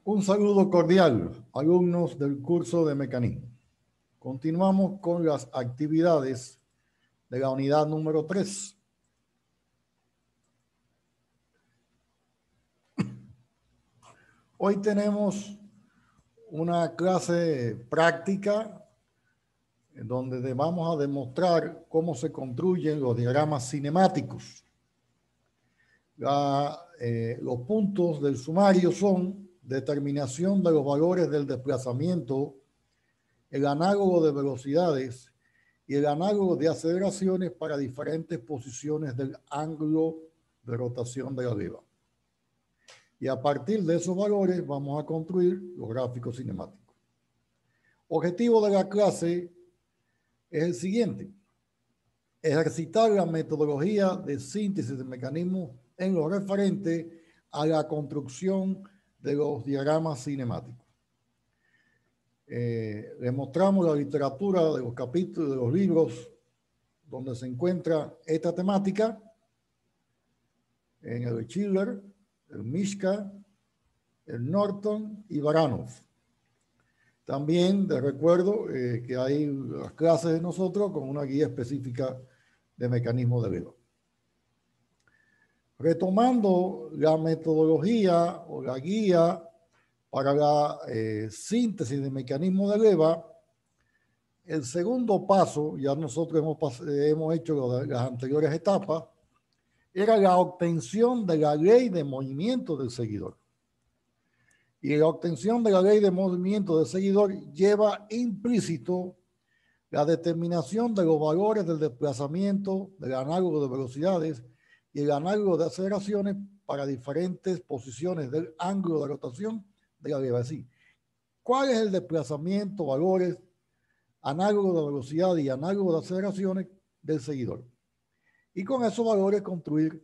Un saludo cordial, alumnos del curso de mecanismo. Continuamos con las actividades de la unidad número 3. Hoy tenemos una clase práctica en donde vamos a demostrar cómo se construyen los diagramas cinemáticos. Los puntos del sumario son determinación de los valores del desplazamiento, el análogo de velocidades y el análogo de aceleraciones para diferentes posiciones del ángulo de rotación de la leva. Y a partir de esos valores vamos a construir los gráficos cinemáticos. Objetivo de la clase es el siguiente: ejercitar la metodología de síntesis de mecanismos en lo referente a la construcción de los diagramas cinemáticos. Les mostramos la literatura de los capítulos de los libros donde se encuentra esta temática, en el Schiller, el Mishka, el Norton y Baranov. También les recuerdo que hay las clases de nosotros con una guía específica de mecanismo de leva. Retomando la metodología o la guía para la síntesis de mecanismo de leva, el segundo paso, ya nosotros hemos hecho las anteriores etapas, era la obtención de la ley de movimiento del seguidor. Y la obtención de la ley de movimiento del seguidor lleva implícito la determinación de los valores del desplazamiento, del análogo de velocidades y el análogo de aceleraciones para diferentes posiciones del ángulo de rotación de la leva. Así, ¿cuál es el desplazamiento, valores, análogo de velocidad y análogo de aceleraciones del seguidor? Y con esos valores construir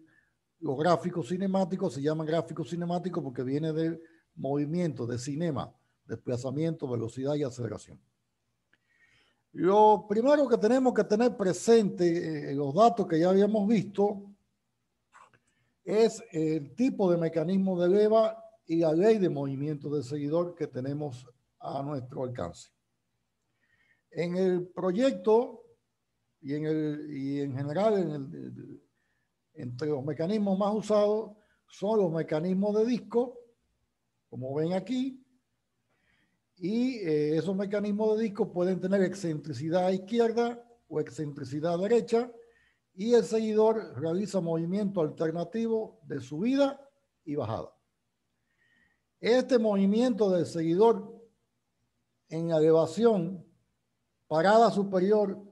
los gráficos cinemáticos. Se llaman gráficos cinemáticos porque viene del movimiento, de cinema, desplazamiento, velocidad y aceleración. Lo primero que tenemos que tener presente en los datos que ya habíamos visto es el tipo de mecanismo de leva y la ley de movimiento del seguidor que tenemos a nuestro alcance. En el proyecto y en general entre los mecanismos más usados son los mecanismos de disco, como ven aquí, y esos mecanismos de disco pueden tener excentricidad izquierda o excentricidad derecha, y el seguidor realiza movimiento alternativo de subida y bajada. Este movimiento del seguidor en elevación, parada superior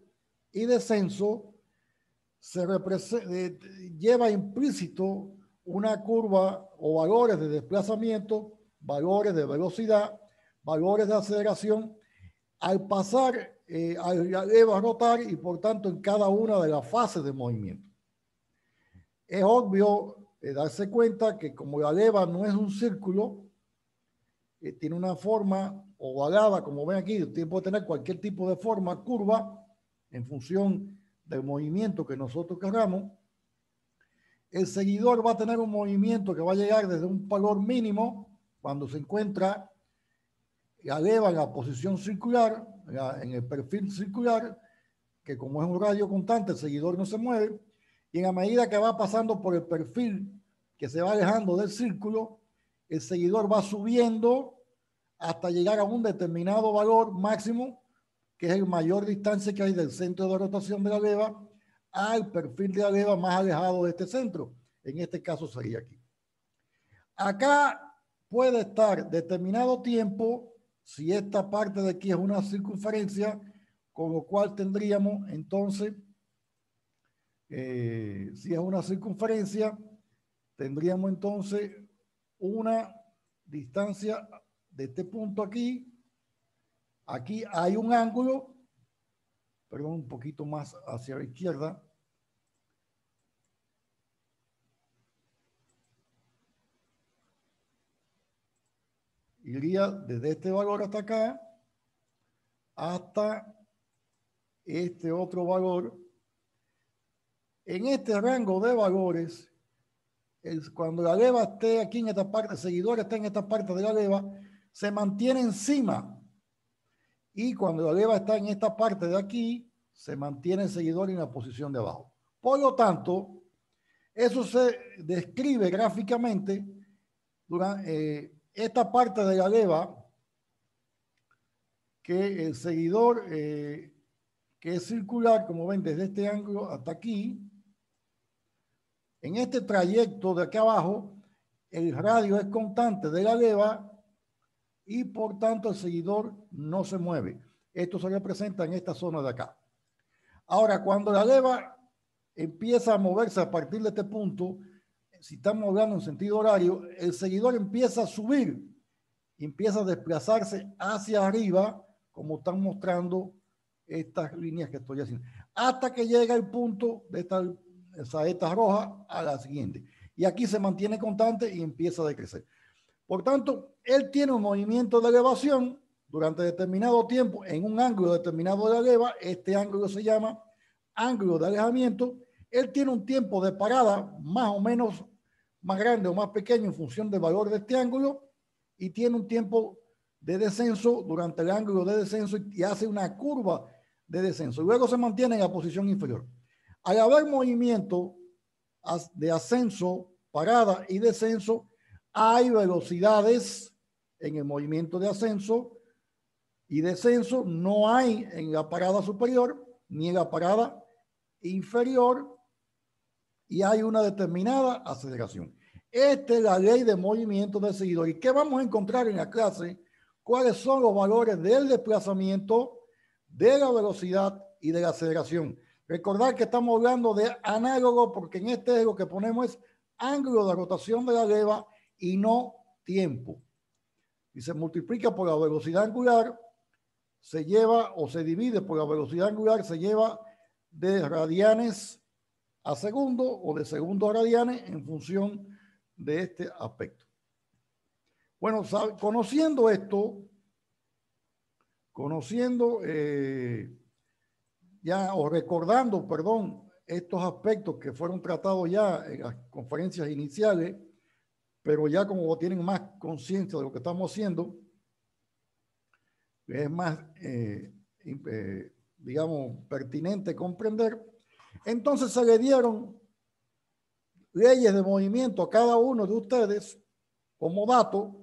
y descenso lleva implícito una curva o valores de desplazamiento, valores de velocidad, valores de aceleración al pasar la leva a rotar y por tanto en cada una de las fases de movimiento. Es obvio darse cuenta que como la leva no es un círculo, tiene una forma ovalada, como ven aquí, usted puede tener cualquier tipo de forma, curva, en función del movimiento que nosotros queramos. El seguidor va a tener un movimiento que va a llegar desde un valor mínimo cuando se encuentra la leva en la posición circular, en el perfil circular, que como es un radio constante, el seguidor no se mueve, y en la medida que va pasando por el perfil que se va alejando del círculo, el seguidor va subiendo hasta llegar a un determinado valor máximo, que es el mayor distancia que hay del centro de rotación de la leva al perfil de la leva más alejado de este centro. En este caso sería aquí. Acá puede estar determinado tiempo, si esta parte de aquí es una circunferencia, con lo cual tendríamos entonces, si es una circunferencia, tendríamos entonces una distancia de este punto aquí. Aquí hay un ángulo, perdón, un poquito más hacia la izquierda. Iría desde este valor hasta acá, hasta este otro valor. En este rango de valores cuando la leva esté aquí en esta parte, el seguidor está en esta parte de la leva, se mantiene encima. Y cuando la leva está en esta parte de aquí, se mantiene el seguidor en la posición de abajo. Por lo tanto, eso se describe gráficamente durante esta parte de la leva, que el seguidor, que es circular, como ven, desde este ángulo hasta aquí. En este trayecto de aquí abajo, el radio es constante de la leva y por tanto el seguidor no se mueve. Esto se representa en esta zona de acá. Ahora, cuando la leva empieza a moverse a partir de este punto, si estamos hablando en sentido horario, el seguidor empieza a subir y empieza a desplazarse hacia arriba, como están mostrando estas líneas que estoy haciendo, hasta que llega el punto de esa saeta roja a la siguiente. Y aquí se mantiene constante y empieza a decrecer. Por tanto, él tiene un movimiento de elevación durante determinado tiempo en un ángulo determinado de la leva. Este ángulo se llama ángulo de alejamiento. Él tiene un tiempo de parada más o menos más grande o más pequeño en función del valor de este ángulo, y tiene un tiempo de descenso durante el ángulo de descenso y hace una curva de descenso. Luego se mantiene en la posición inferior. Al haber movimiento de ascenso, parada y descenso, hay velocidades en el movimiento de ascenso y descenso. No hay en la parada superior ni en la parada inferior, y hay una determinada aceleración. Esta es la ley de movimiento del seguidor. ¿Y qué vamos a encontrar en la clase? ¿Cuáles son los valores del desplazamiento, de la velocidad y de la aceleración? Recordar que estamos hablando de análogo, porque en este lo que ponemos es ángulo de rotación de la leva y no tiempo. Y se multiplica por la velocidad angular, se lleva o se divide por la velocidad angular, se lleva de radianes a segundo o de segundos a radianes en función de este aspecto. Bueno, conociendo esto, ya o recordando, perdón, estos aspectos que fueron tratados ya en las conferencias iniciales, pero ya como tienen más conciencia de lo que estamos haciendo, es más, digamos, pertinente comprender. Entonces se le dieron leyes de movimiento a cada uno de ustedes como dato,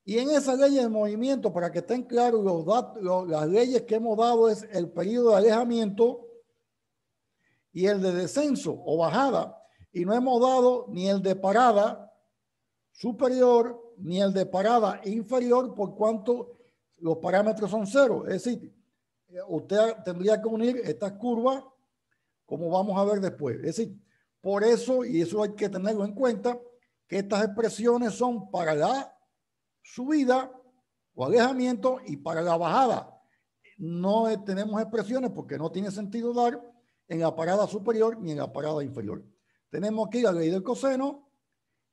y en esa ley de movimiento, para que estén claros los datos, las leyes que hemos dado es el periodo de alejamiento y el de descenso o bajada, y no hemos dado ni el de parada superior ni el de parada inferior, por cuanto los parámetros son cero. Es decir, usted tendría que unir estas curvas, como vamos a ver después. Es decir, por eso, y eso hay que tenerlo en cuenta, que estas expresiones son para la subida o alejamiento y para la bajada. No tenemos expresiones porque no tiene sentido dar en la parada superior ni en la parada inferior. Tenemos aquí la ley del coseno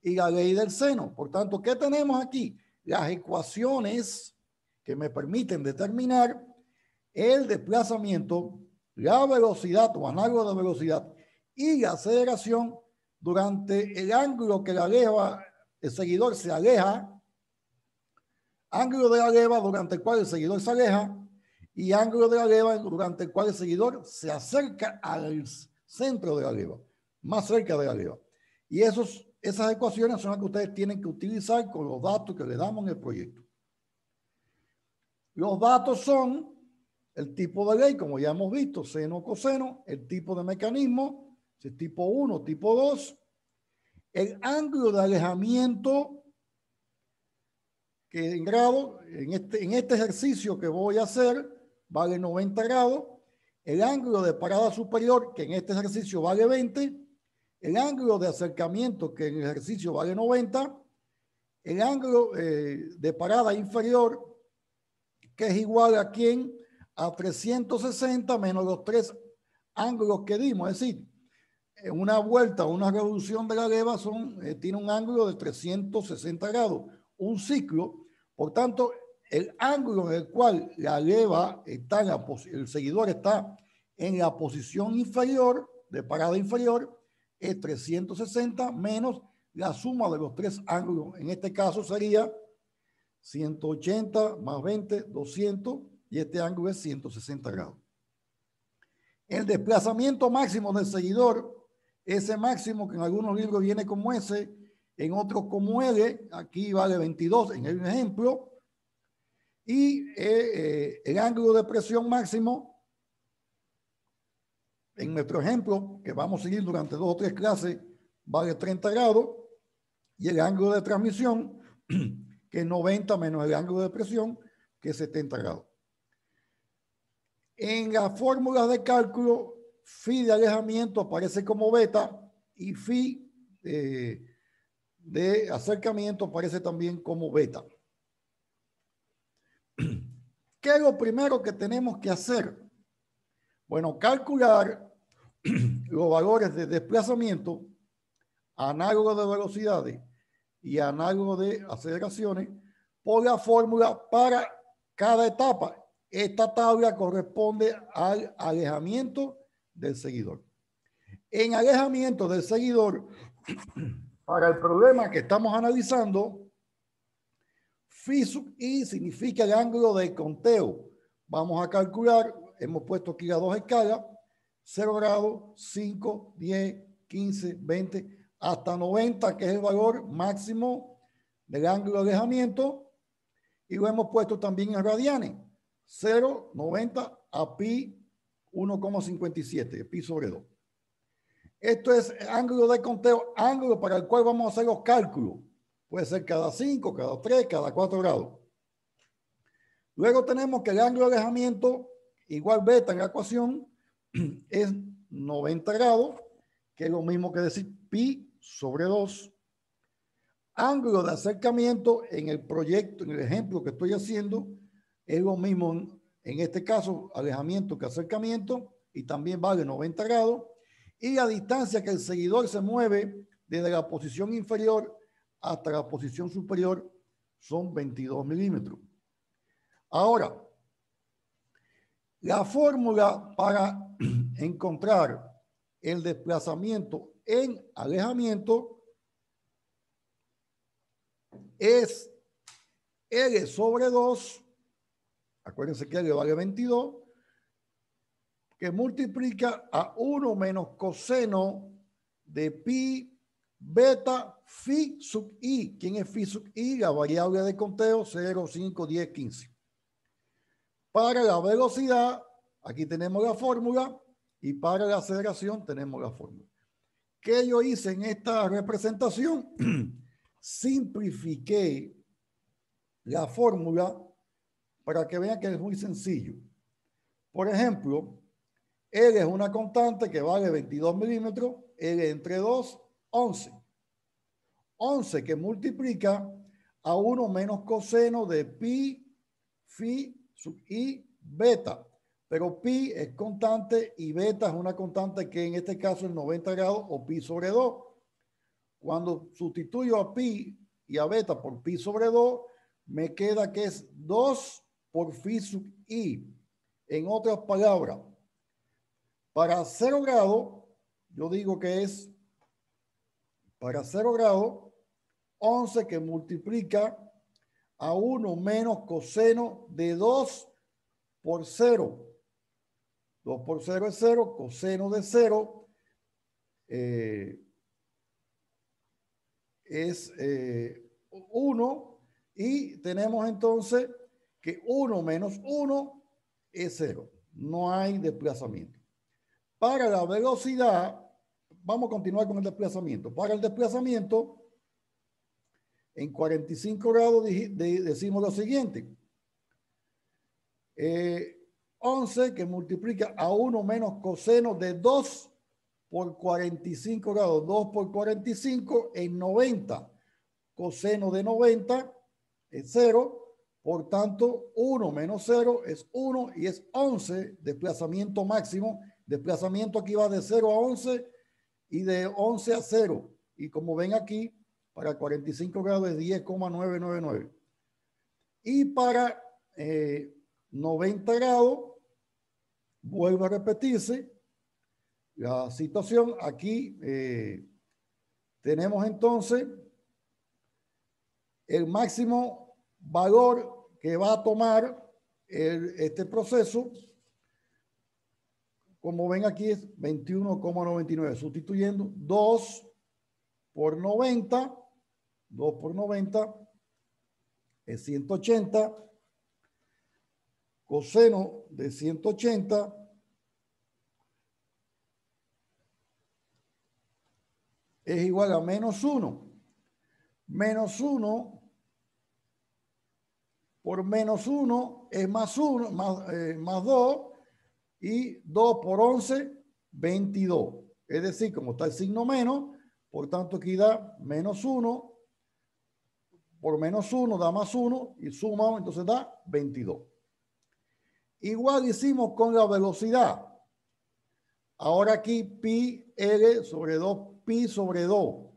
y la ley del seno. Por tanto, ¿qué tenemos aquí? Las ecuaciones que me permiten determinar el desplazamiento, la velocidad o análogo de velocidad y la aceleración durante el ángulo que la leva, el seguidor se aleja, ángulo de la leva durante el cual el seguidor se aleja, y ángulo de la leva durante el cual el seguidor se acerca al centro de la leva, más cerca de la leva. Y esas ecuaciones son las que ustedes tienen que utilizar con los datos que le damos en el proyecto. Los datos son el tipo de ley, como ya hemos visto, seno, coseno, el tipo de mecanismo, si es tipo 1, tipo 2, el ángulo de alejamiento, que en grado, en este ejercicio que voy a hacer, vale 90 grados, el ángulo de parada superior, que en este ejercicio vale 20, el ángulo de acercamiento, que en el ejercicio vale 90, el ángulo de parada inferior, que es igual a ¿quién? A 360 menos los tres ángulos que dimos. Es decir, una vuelta, una revolución de la leva tiene un ángulo de 360 grados, un ciclo. Por tanto, el ángulo en el cual la leva está el seguidor está en la posición inferior, de parada inferior, es 360 menos la suma de los tres ángulos. En este caso sería 180 más 20, 200, y este ángulo es 160 grados. El desplazamiento máximo del seguidor, ese máximo que en algunos libros viene como S, en otros como L, aquí vale 22 en el ejemplo, y el ángulo de presión máximo, en nuestro ejemplo, que vamos a seguir durante 2 o 3 clases, vale 30 grados, y el ángulo de transmisión, que es 90 menos el ángulo de presión, que es 70 grados. En las fórmulas de cálculo, phi de alejamiento aparece como beta y phi de acercamiento aparece también como beta. ¿Qué es lo primero que tenemos que hacer? Bueno, calcular los valores de desplazamiento, análogo de velocidades y análogo de aceleraciones por la fórmula para cada etapa. Esta tabla corresponde al alejamiento del seguidor. En alejamiento del seguidor, para el problema que estamos analizando, phi sub i significa el ángulo de conteo. Vamos a calcular, hemos puesto aquí las dos escalas, 0 grados, 5, 10, 15, 20, hasta 90, que es el valor máximo del ángulo de alejamiento, y lo hemos puesto también en radianes, 0, 90 a pi 1,57, pi sobre 2. Esto es ángulo de conteo, ángulo para el cual vamos a hacer los cálculos. Puede ser cada 5, cada 3, cada 4 grados. Luego tenemos que el ángulo de alejamiento, igual beta en la ecuación, es 90 grados, que es lo mismo que decir pi sobre 2. Ángulo de acercamiento en el proyecto, en el ejemplo que estoy haciendo, es lo mismo en este caso alejamiento que acercamiento, y también vale 90 grados. Y la distancia que el seguidor se mueve desde la posición inferior hasta la posición superior son 22 milímetros. Ahora, la fórmula para encontrar el desplazamiento en alejamiento es L sobre 2, acuérdense que L vale 22, que multiplica a 1 menos coseno de pi beta phi sub i. ¿Quién es phi sub i? La variable de conteo 0, 5, 10, 15. Para la velocidad, aquí tenemos la fórmula, y para la aceleración tenemos la fórmula. ¿Qué yo hice en esta representación? Simplifiqué la fórmula para que vean que es muy sencillo. Por ejemplo, L es una constante que vale 22 milímetros, L entre 2, 11. 11 que multiplica a 1 menos coseno de pi, phi sub i, beta. Pero pi es constante y beta es una constante que en este caso es 90 grados o pi sobre 2. Cuando sustituyo a pi y a beta por pi sobre 2, me queda que es 2 por phi sub i. En otras palabras, para 0 grados, yo digo que es para 0 grados, 11 que multiplica a 1 menos coseno de 2 por 0. 2 por 0 es 0, coseno de 0 es 1, y tenemos entonces que 1 menos 1 es 0. No hay desplazamiento. Para la velocidad, vamos a continuar con el desplazamiento. Para el desplazamiento, en 45 grados decimos lo siguiente. 11 que multiplica a 1 menos coseno de 2 por 45 grados. 2 por 45 es 90. Coseno de 90 es 0. Por tanto, 1 menos 0 es 1 y es 11, desplazamiento máximo. Desplazamiento aquí va de 0 a 11 y de 11 a 0. Y como ven aquí, para 45 grados es 10,999. Y para 90 grados, vuelve a repetirse la situación. Aquí tenemos entonces el máximo valor que va a tomar este proceso. Como ven aquí es 21,99, sustituyendo 2 por 90, 2 por 90 es 180, coseno de 180 es igual a menos 1. Menos 1 por menos 1 es más 1, más 2, y 2 por 11, 22. Es decir, como está el signo menos, por tanto aquí da menos 1, por menos 1 da más 1, y sumamos, entonces da 22. Igual hicimos con la velocidad. Ahora aquí pi L sobre 2, pi sobre 2.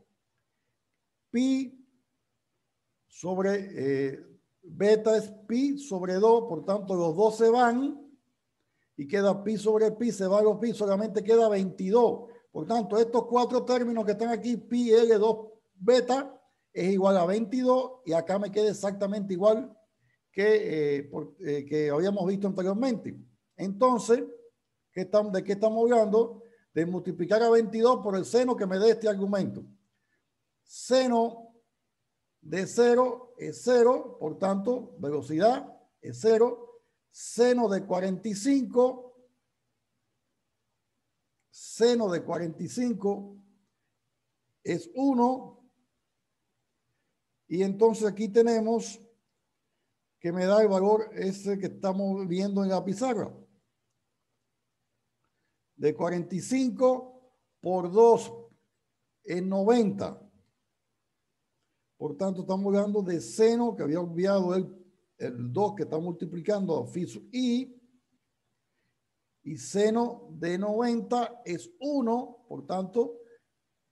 Pi sobre beta es pi sobre 2, por tanto los dos se van y queda pi sobre pi, se van los pi, solamente queda 22. Por tanto, estos cuatro términos que están aquí, pi L2 beta, es igual a 22 y acá me queda exactamente igual que habíamos visto anteriormente. Entonces, ¿de qué estamos hablando? De multiplicar a 22 por el seno que me dé este argumento. Seno de 0 es 0, por tanto, velocidad es 0. Seno de 45, seno de 45 es 1. Y entonces aquí tenemos que me da el valor ese que estamos viendo en la pizarra. De 45 por 2 es 90. Por tanto, estamos hablando de seno, que había olvidado el 2 que está multiplicando phi sub i. Y seno de 90 es 1. Por tanto,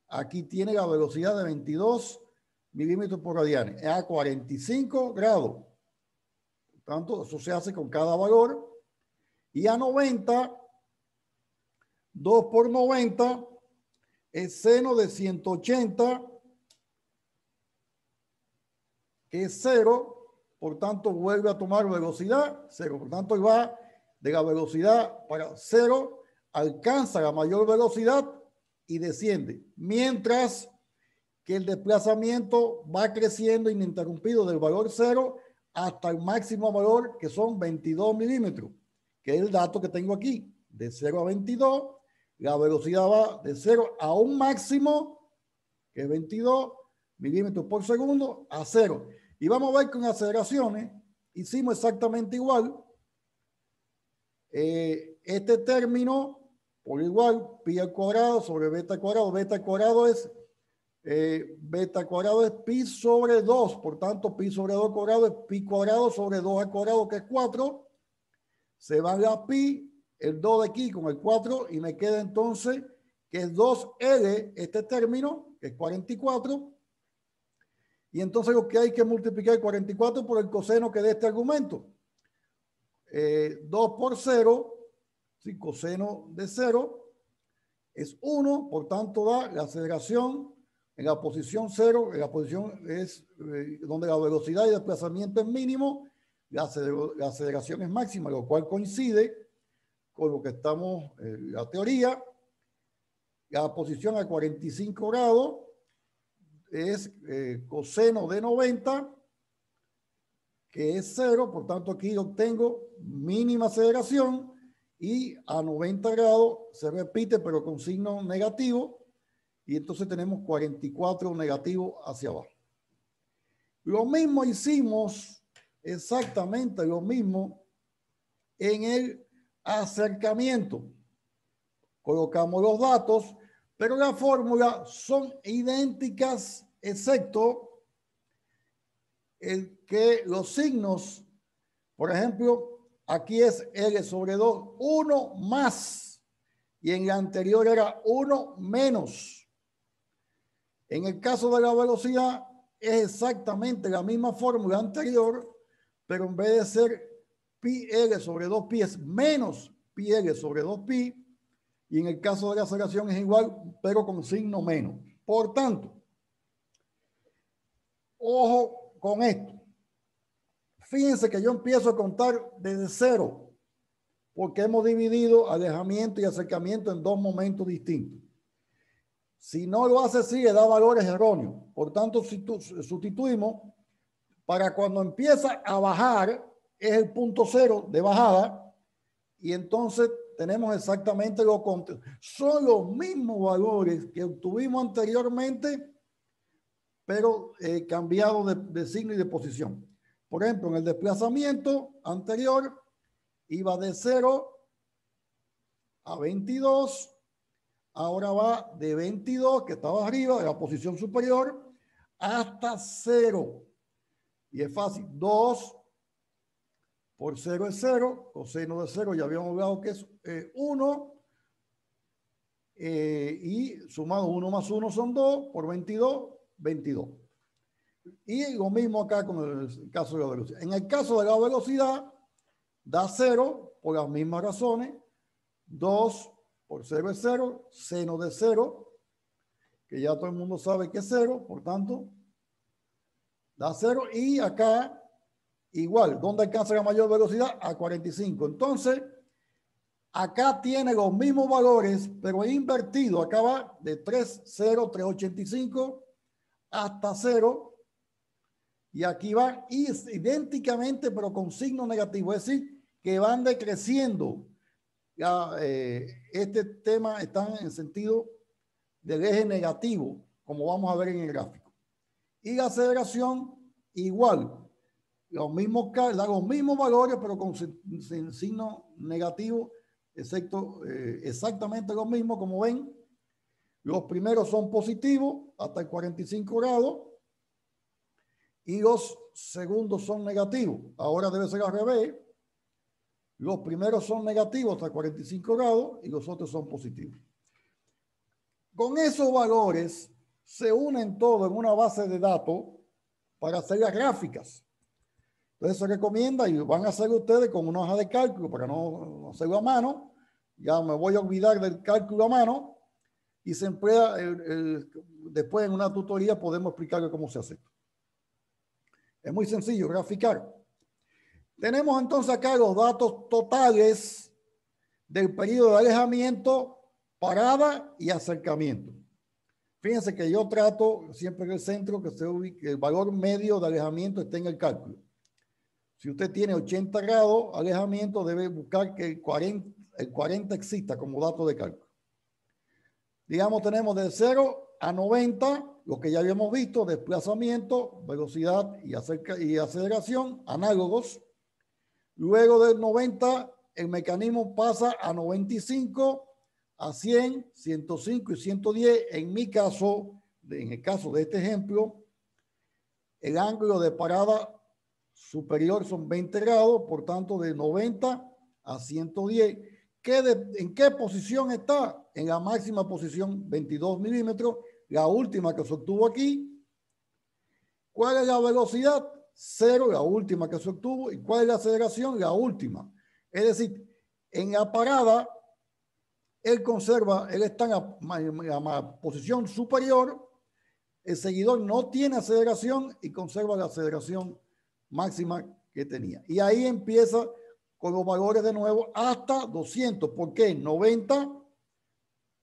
aquí tiene la velocidad de 22 milímetros por radian. Es a 45 grados. Por tanto, eso se hace con cada valor. Y a 90, 2 por 90 es seno de 180, que es 0. Por tanto, vuelve a tomar velocidad 0. Por tanto, va de la velocidad para 0, alcanza la mayor velocidad y desciende. Mientras que el desplazamiento va creciendo ininterrumpido del valor 0 hasta el máximo valor, que son 22 milímetros, que es el dato que tengo aquí. De 0 a 22, la velocidad va de 0 a un máximo, que es 22 milímetros por segundo, a 0. Y vamos a ver con aceleraciones, hicimos exactamente igual. Este término, por igual, pi al cuadrado sobre beta al cuadrado. Beta al cuadrado es pi sobre 2. Por tanto, pi sobre 2 al cuadrado es pi cuadrado sobre 2 al cuadrado, que es 4. Se va la pi, el 2 de aquí con el 4, y me queda entonces que es 2L, este término, que es 44. Y entonces lo que hay que multiplicar 44 por el coseno que dé este argumento. 2 por 0, ¿sí? Coseno de 0 es 1, por tanto da la aceleración en la posición 0, en la posición es donde la velocidad y desplazamiento es mínimo, la aceleración es máxima, lo cual coincide con lo que estamos en la teoría. La posición a 45 grados es coseno de 90, que es 0, por tanto aquí obtengo mínima aceleración, y a 90 grados se repite pero con signo negativo, y entonces tenemos 44 negativo hacia abajo. Lo mismo hicimos, exactamente lo mismo en el acercamiento. Colocamos los datos, pero las fórmulas son idénticas, excepto el que los signos, por ejemplo, aquí es L sobre 2, 1 más, y en la anterior era 1 menos. En el caso de la velocidad es exactamente la misma fórmula anterior, pero en vez de ser pi L sobre 2pi es menos pi L sobre 2pi, y en el caso de la aceleración es igual, pero con signo menos. Por tanto, Ojo con esto. Fíjense que yo empiezo a contar desde cero, porque hemos dividido alejamiento y acercamiento en dos momentos distintos. Si no lo hace así, le da valores erróneos. Por tanto, si sustituimos, para cuando empieza a bajar, es el punto cero de bajada, y entonces tenemos exactamente lo contrario. Son los mismos valores que obtuvimos anteriormente, pero cambiado de signo y de posición. Por ejemplo, en el desplazamiento anterior iba de 0 a 22, ahora va de 22, que estaba arriba, de la posición superior, hasta 0. Y es fácil, 2 por 0 es 0, coseno de 0 ya habíamos hablado que es 1, y sumado 1 más 1 son 2, por 22, 22. Y lo mismo acá con el caso de la velocidad. En el caso de la velocidad, da 0 por las mismas razones. 2 por 0 es 0, seno de 0, que ya todo el mundo sabe que es 0, por tanto, da 0. Y acá, igual, ¿dónde alcanza la mayor velocidad? A 45. Entonces, acá tiene los mismos valores, pero invertido. Acá va de 3,0, 3,85 hasta 0. Y aquí van idénticamente, pero con signo negativo. Es decir, que van decreciendo. Ya, este tema está en sentido del eje negativo, como vamos a ver en el gráfico. Y la aceleración, igual. Los mismos valores, pero con signo negativo, excepto exactamente lo mismo, como ven. Los primeros son positivos hasta el 45 grados y los segundos son negativos. Ahora debe ser al revés. Los primeros son negativos hasta 45 grados y los otros son positivos. Con esos valores se unen todos en una base de datos para hacer las gráficas. Entonces se recomienda, y van a hacer ustedes con una hoja de cálculo para no hacerlo a mano. Ya me voy a olvidar del cálculo a mano y se emplea, después en una tutoría podemos explicarle cómo se hace. Es muy sencillo, graficar. Tenemos entonces acá los datos totales del periodo de alejamiento, parada y acercamiento. Fíjense que yo trato siempre en el centro que se ubique, el valor medio de alejamiento esté en el cálculo. Si usted tiene 80 grados alejamiento, debe buscar que el 40 exista como dato de cálculo. Digamos, tenemos de 0 a 90, lo que ya habíamos visto, desplazamiento, velocidad y aceleración, análogos. Luego del 90, el mecanismo pasa a 95, a 100, 105 y 110. En mi caso, en el caso de este ejemplo, el ángulo de parada superior son 20 grados, por tanto de 90 a 110. ¿En qué posición está? En la máxima posición, 22 milímetros, la última que se obtuvo aquí. ¿Cuál es la velocidad? 0, la última que se obtuvo. ¿Y cuál es la aceleración? La última. Es decir, en la parada, él está en la posición superior, el seguidor no tiene aceleración y conserva la aceleración máxima que tenía. Y ahí empieza con los valores de nuevo hasta 200. ¿Por qué? 90,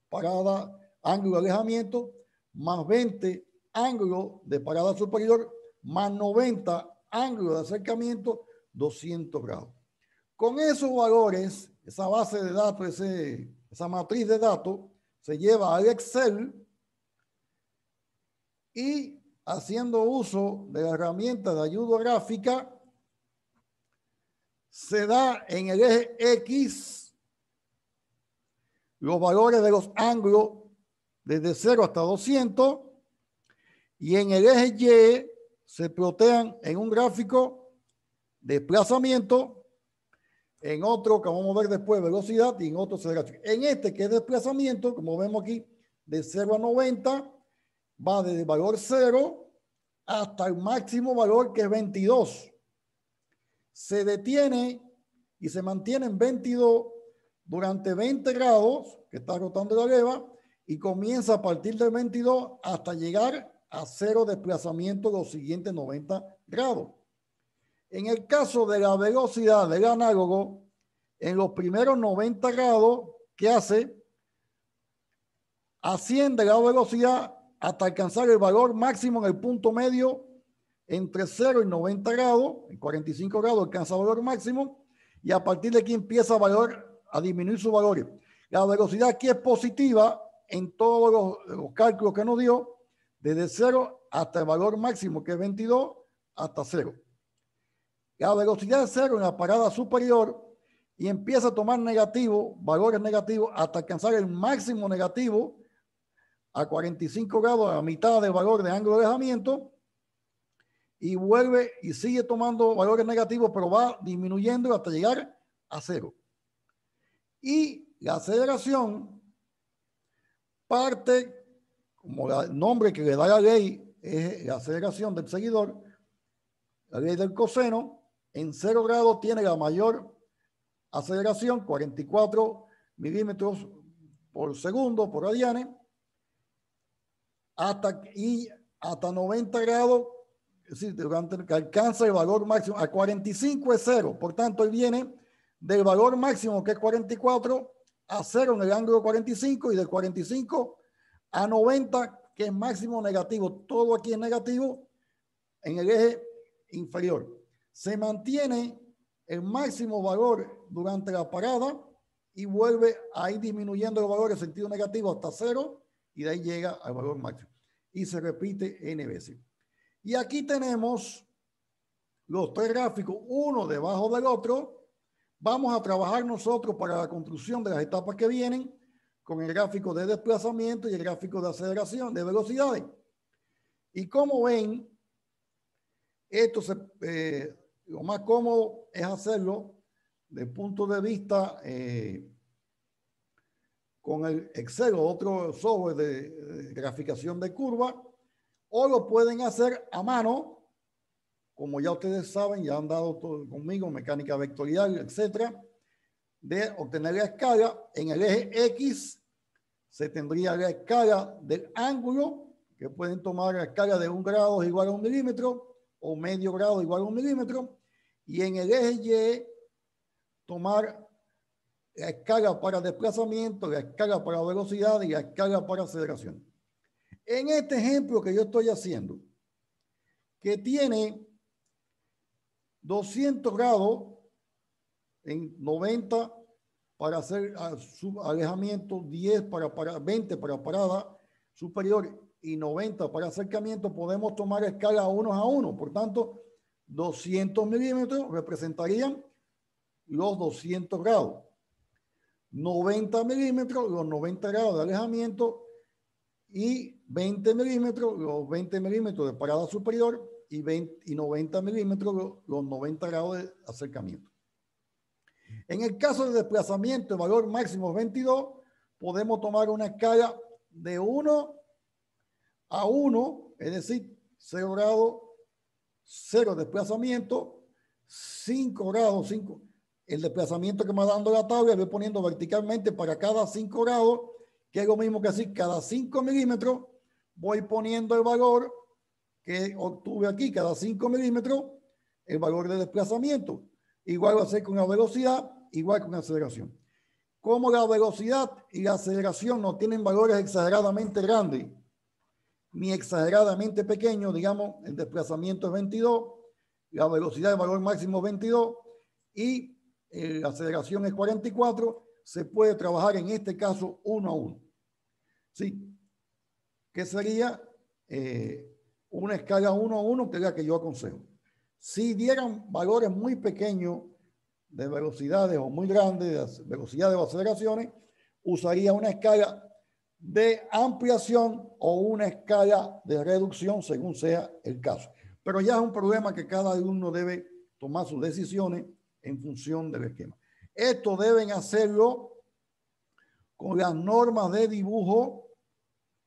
parada, ángulo de alejamiento, más 20, ángulo de parada superior, más 90, ángulo de acercamiento, 200 grados. Con esos valores, esa base de datos, esa matriz de datos, se lleva al Excel y haciendo uso de la herramienta de ayuda gráfica, se da en el eje X los valores de los ángulos desde 0 hasta 200 y en el eje Y se plotean en un gráfico desplazamiento, en otro que vamos a ver después velocidad y en otro aceleración. En este que es desplazamiento, como vemos aquí, de 0 a 90, va desde el valor 0 hasta el máximo valor que es 22. Se detiene y se mantiene en 22 durante 20 grados, que está rotando la leva, y comienza a partir del 22 hasta llegar a 0 desplazamiento los siguientes 90 grados. En el caso de la velocidad del análogo, en los primeros 90 grados, ¿qué hace? Asciende la velocidad hasta alcanzar el valor máximo en el punto medio entre 0 y 90 grados. En 45 grados alcanza el valor máximo y a partir de aquí empieza a disminuir sus valores. La velocidad aquí es positiva en todos los cálculos que nos dio, desde 0 hasta el valor máximo, que es 22, hasta 0. La velocidad es 0 en la parada superior y empieza a tomar valores negativos, hasta alcanzar el máximo negativo a 45 grados, a mitad del valor de ángulo de alejamiento, y vuelve y sigue tomando valores negativos, pero va disminuyendo hasta llegar a 0. Y la aceleración parte, como el nombre que le da la ley, es la aceleración del seguidor, la ley del coseno. En 0 grados tiene la mayor aceleración, 44 milímetros por segundo por radiane, hasta 90 grados, es decir, que alcanza el valor máximo. A 45 es 0, por tanto, él viene del valor máximo, que es 44, a 0 en el ángulo 45, y del 45 a 90, que es máximo negativo. Todo aquí es negativo en el eje inferior. Se mantiene el máximo valor durante la parada y vuelve a ir disminuyendo el valor en sentido negativo hasta 0, y de ahí llega al valor máximo. Y se repite n veces. Y aquí tenemos los 3 gráficos, uno debajo del otro. Vamos a trabajar nosotros para la construcción de las etapas que vienen con el gráfico de desplazamiento y el gráfico de aceleración, de velocidades. Y como ven, esto lo más cómodo es hacerlo desde el punto de vista con el Excel o otro software de graficación de curva, o lo pueden hacer a mano, como ya ustedes saben, ya han dado todo conmigo, mecánica vectorial, etcétera, de obtener la escala. En el eje X se tendría la escala del ángulo, que pueden tomar la escala de 1 grado igual a 1 milímetro, o medio grado igual a 1 milímetro, y en el eje Y tomar la escala para desplazamiento, la escala para velocidad y la escala para aceleración. En este ejemplo que yo estoy haciendo, que tiene 200 grados en 90 para hacer su alejamiento, 20 para parada superior y 90 para acercamiento, podemos tomar escala 1 a 1. Por tanto, 200 milímetros representarían los 200 grados. 90 milímetros, los 90 grados de alejamiento, y 20 milímetros, los 20 milímetros de parada superior, y 90 milímetros, los 90 grados de acercamiento. En el caso de desplazamiento, el valor máximo es 22, podemos tomar una escala de 1 a 1, es decir, 0 grados, 0 desplazamiento, 5 grados, 5. El desplazamiento que me va dando la tabla, voy poniendo verticalmente para cada 5 grados, que es lo mismo que decir, cada 5 milímetros, voy poniendo el valor que obtuve aquí, cada 5 milímetros, el valor de desplazamiento. Igual va a ser con la velocidad, igual con la aceleración. Como la velocidad y la aceleración no tienen valores exageradamente grandes, ni exageradamente pequeños, digamos, el desplazamiento es 22, la velocidad de valor máximo es 22, y la aceleración es 44, se puede trabajar en este caso 1 a 1. ¿Sí? Que sería una escala 1 a 1, que es la que yo aconsejo. Si dieran valores muy pequeños de velocidades o muy grandes de velocidades o aceleraciones, usaría una escala de ampliación o una escala de reducción según sea el caso. Pero ya es un problema que cada alumno debe tomar sus decisiones en función del esquema. Esto deben hacerlo con las normas de dibujo,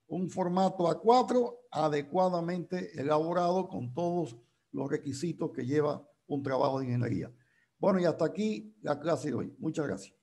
un formato A4 adecuadamente elaborado con todos los requisitos que lleva un trabajo de ingeniería. Bueno, y hasta aquí la clase de hoy. Muchas gracias.